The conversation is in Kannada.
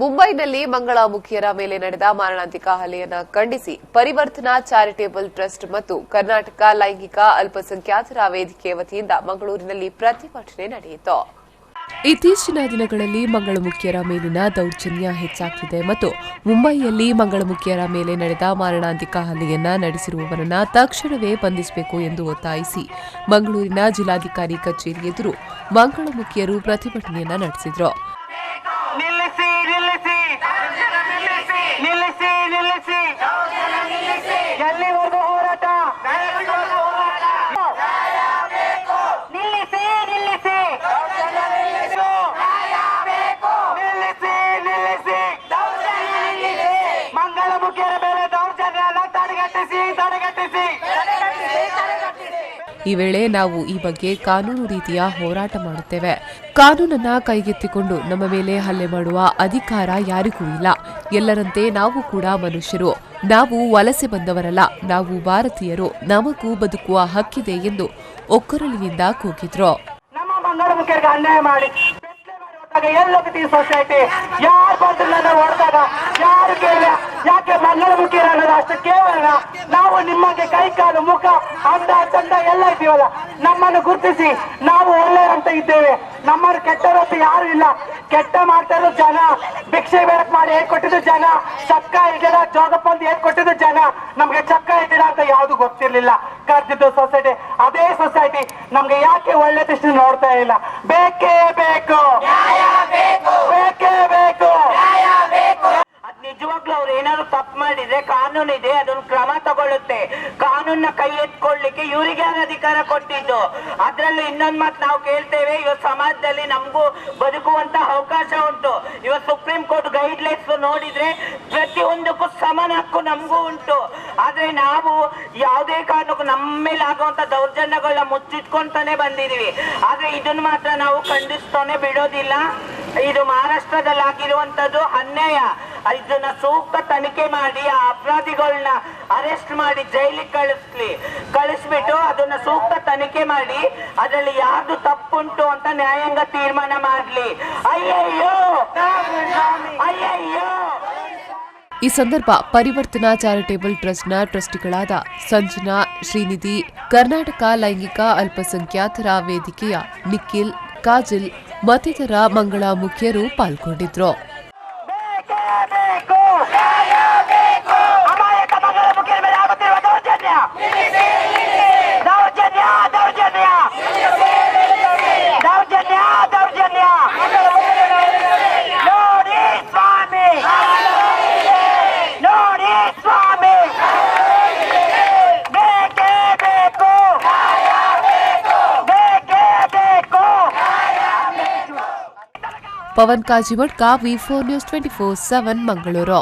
ಮುಂಬೈನಲ್ಲಿ ಮಂಗಳಮುಖಿಯರ ಮೇಲೆ ನಡೆದ ಮಾರಣಾಂತಿಕ ಹಲ್ಲೆಯನ್ನು ಖಂಡಿಸಿ ಪರಿವರ್ತನಾ ಚಾರಿಟೇಬಲ್ ಟ್ರಸ್ಟ್ ಮತ್ತು ಕರ್ನಾಟಕ ಲೈಂಗಿಕ ಅಲ್ಪಸಂಖ್ಯಾತರ ವೇದಿಕೆ ವತಿಯಿಂದ ಮಂಗಳೂರಿನಲ್ಲಿ ಪ್ರತಿಭಟನೆ ನಡೆಯಿತು. ಇತ್ತೀಚಿನ ದಿನಗಳಲ್ಲಿ ಮಂಗಳಮುಖಿಯರ ಮೇಲಿನ ದೌರ್ಜನ್ಯ ಹೆಚ್ಚಾಗ್ತಿದೆ ಮತ್ತು ಮುಂಬೈಯಲ್ಲಿ ಮಂಗಳಮುಖಿಯರ ಮೇಲೆ ನಡೆದ ಮಾರಣಾಂತಿಕ ಹಲ್ಲೆಯನ್ನ ನಡೆಸಿರುವವರನ್ನ ತಕ್ಷಣವೇ ಬಂಧಿಸಬೇಕು ಎಂದು ಒತ್ತಾಯಿಸಿ ಮಂಗಳೂರಿನ ಜಿಲ್ಲಾಧಿಕಾರಿ ಕಚೇರಿ ಎದುರು ಮಂಗಳಮುಖಿಯರು ಪ್ರತಿಭಟನೆಯನ್ನ ನಡೆಸಿದರು. ಈ ವೇಳೆ ನಾವು ಈ ಬಗ್ಗೆ ಕಾನೂನು ರೀತಿಯ ಹೋರಾಟ ಮಾಡುತ್ತೇವೆ. ಕಾನೂನನ್ನ ಕೈಗೆತ್ತಿಕೊಂಡು ನಮ್ಮ ಮೇಲೆ ಹಲ್ಲೆ ಮಾಡುವ ಅಧಿಕಾರ ಯಾರಿಗೂ ಇಲ್ಲ. ಎಲ್ಲರಂತೆ ನಾವು ಕೂಡ ಮನುಷ್ಯರು. ನಾವು ವಲಸೆ ಬಂದವರಲ್ಲ, ನಾವು ಭಾರತೀಯರು. ನಮಗೂ ಬದುಕುವ ಹಕ್ಕಿದೆ ಎಂದು ಒಕ್ಕೊರಲಿನಿಂದ ಕೂಗಿದ್ರು. ಎಲ್ಲೋಗ್ತಿ ಸೊಸೈಟಿ ಯಾರು ಬಂದ್ರು ನನ್ನ ಹೊಡೆದಾಗ ಯಾರು ಕೇಳ ಯಾಕೆ ಮಂಗಳಮುಖಿಯರ ಅನ್ನೋದು ಅಷ್ಟು ಕೇವಲ ನಾವು ನಿಮಗೆ ಕೈ ಕಾಲು ಮುಖ ಅಂದ ಚಂದ ಎಲ್ಲ ಇದ್ದೀವಲ್ಲ, ನಮ್ಮನ್ನು ಗುರುತಿಸಿ ನಾವು ಒಳ್ಳೆಯರಂತ ಇದ್ದೇವೆ. ನಮ್ಮನ್ನು ಕೆಟ್ಟರಂತ ಯಾರು ಇಲ್ಲ. ಕೆಟ್ಟ ಮಾಡ್ತಾ ಇರೋ ಜನ, ಭಿಕ್ಷೆ ಬೇಡಕ್ ಮಾಡಿ ಹೇಳ್ಕೊಟ್ಟಿದ್ದು ಜನ, ಚಕ್ಕ ಇದ್ದೀರ ಜೋಗಪ್ಪ ಅಂತ ಹೇಳ್ಕೊಟ್ಟಿದ್ದು ಜನ. ನಮ್ಗೆ ಚಕ್ಕ ಇದ್ದೀರ ಅಂತ ಯಾವ್ದು ಗೊತ್ತಿರ್ಲಿಲ್ಲ. ಕರ್ದಿದ್ದು ಸೊಸೈಟಿ, ಅದೇ ಸೊಸೈಟಿ ನಮ್ಗೆ ಯಾಕೆ ಒಳ್ಳೆ ದೃಷ್ಟಿ ನೋಡ್ತಾ ಇಲ್ಲ. ಬೇಕೇ ಬೇಕು, ಬೇಕೇ ಬೇಕು. ನಿಜವಾಗ್ಲೂ ಅವ್ರು ಏನಾದ್ರು ತಪ್ಪು ಮಾಡಿದ್ರೆ ಕಾನೂನು ಇದೆ, ಅದನ್ನ ಕ್ರಮ ತಗೊಳ್ಳುತ್ತೆ. ಕಾನೂನ್ನ ಕೈ ಎತ್ಕೊಳ್ಳಿಕ್ಕೆ ಇವ್ರಿಗೆ ಯಾರು ಅಧಿಕಾರ ಕೊಟ್ಟಿದ್ದು? ಅದ್ರಲ್ಲೂ ಇನ್ನೊಂದ್ ಮಾತು ನಾವು ಕೇಳ್ತೇವೆ, ಇವತ್ತು ಸಮಾಜದಲ್ಲಿ ನಮಗೂ ಬದುಕುವಂತ ಅವಕಾಶ ಉಂಟು. ಇವತ್ತು ಸುಪ್ರೀಂ ಕೋರ್ಟ್ ಗೈಡ್ಲೈನ್ಸ್ ನೋಡಿದ್ರೆ ಪ್ರತಿಯೊಂದಕ್ಕೂ ಸಮಾನ ಹಕ್ಕು ನಮಗೂ ಉಂಟು. ಆದ್ರೆ ನಾವು ಯಾವುದೇ ಕಾರಣಕ್ಕೂ ನಮ್ಮ ಮೇಲೆ ಆಗುವಂತ ದೌರ್ಜನ್ಯಗಳನ್ನ ಮುಚ್ಚಿಟ್ಕೊಂತಾನೆ ಬಂದಿದೀವಿ. ಆದ್ರೆ ಇದನ್ನ ಮಾತ್ರ ನಾವು ಖಂಡಿಸ್ತಾನೆ ಬಿಡೋದಿಲ್ಲ. ಇದು ಮಹಾರಾಷ್ಟ್ರದಲ್ಲಿ ಆಗಿರುವಂತದ್ದು ಅನ್ಯಾಯ. ಇದನ್ನ ಸೂಕ್ತ ತನಿಖೆ ಮಾಡಿ ಆ ಅಪರಾಧಿಗಳನ್ನ ಅರೆಸ್ಟ್ ಮಾಡಿ ಜೈಲಿಗೆ ಕಳಿಸ್ಬಿಟ್ಟು ಅದನ್ನ ಸೂಕ್ತ ತನಿಖೆ ಮಾಡಿ ಅದರಲ್ಲಿ ಯಾರ್ದು ತಪ್ಪುಂಟು ಅಂತ ನ್ಯಾಯಾಂಗ ತೀರ್ಮಾನ ಮಾಡ್ಲಿ. ಅಯ್ಯಯ್ಯೋ ಅಯ್ಯಯ್ಯೋ. ಈ ಸಂದರ್ಭ ಪರಿವರ್ತನಾ ಚಾರಿಟೇಬಲ್ ಟ್ರಸ್ಟ್ನ ಟ್ರಸ್ಟಿಗಳಾದ ಸಂಜನಾ, ಶ್ರೀನಿಧಿ, ಕರ್ನಾಟಕ ಲೈಂಗಿಕ ಅಲ್ಪಸಂಖ್ಯಾತರ ವೇದಿಕೆಯ ನಿಖಿಲ್, ಕಾಜಲ್ ಮತ್ತಿತರ ಮಂಗಳಮುಖಿಯರು ಪಾಲ್ಗೊಂಡಿದ್ರು. Pavan ಕಾಜಿಮಠ್, V4 News 24/7 Mangaluru.